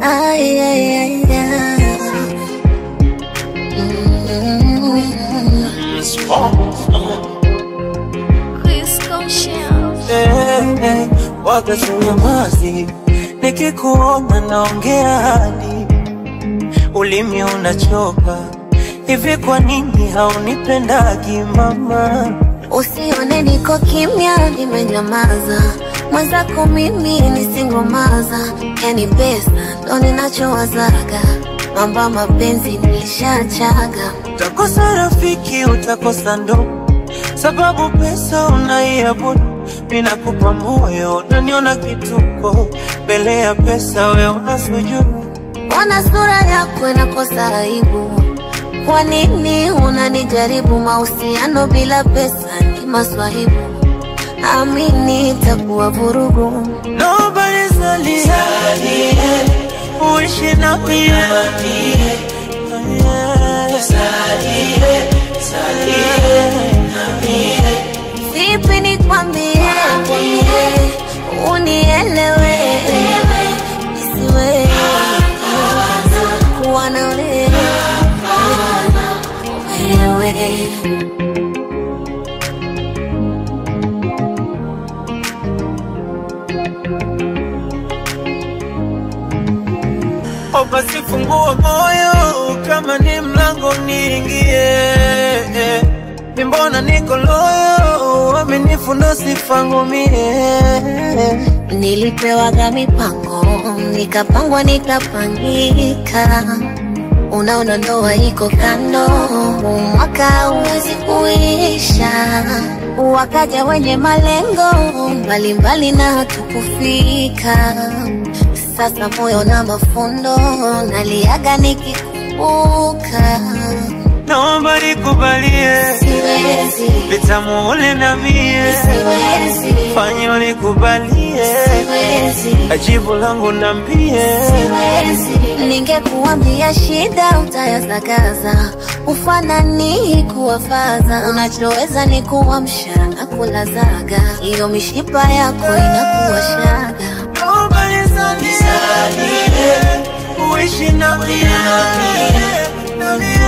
Ay, ay, ay, ay. Wakasunyamazi, nikikuona naongea hadi ulimi unachoka. Hivi kwa nini haunipendagi mama? Usione niko kimya, nimenyamaza. Mwenzako mimi nisingomaza. Yani pesa ndo ninachowazaga, mambo mapenzi nishachaga. Utakosa rafiki, utakosa ndo sababu pesa unaiabudu. Ninakupa moyo, unaniona kituko. Mbele ya pesa we unasujudu. Ona sura yako inakosa aibu. Kwa nini unanijaribu? Mahusiano bila pesa ni maswahibu. Amini itakuwa vurugu. Nobody's salie, uishi na mie. Vipi nikwambie, unielewe, nisiwe kuwa na wewe. Basi fungua moyo, kama ni mlango niingie. Mbona niko loyo, uaminifu ndo sifa ngumie. Nilipewaga mipango, nikapangwa nikapangika. Unaona ndoa iko kando, mwaka huwezi kuisha. Wakaja wenye malengo mbalimbali na hatukufika. Sasa moyo na mafundo, naliaga nikikumbuka. Naomba nikubalie, siwezi vitamu ule na mie. Siwezi fanya unikubalie, siwezi ajibu langu nambie. Siwezi ningekuambia shida utayasagaza. Ufanani kuwafaza, unachoweza ni kuamsha na kulazaga. Iyo mishipa yako inakuwa shaga. Uishi na mie, na mie.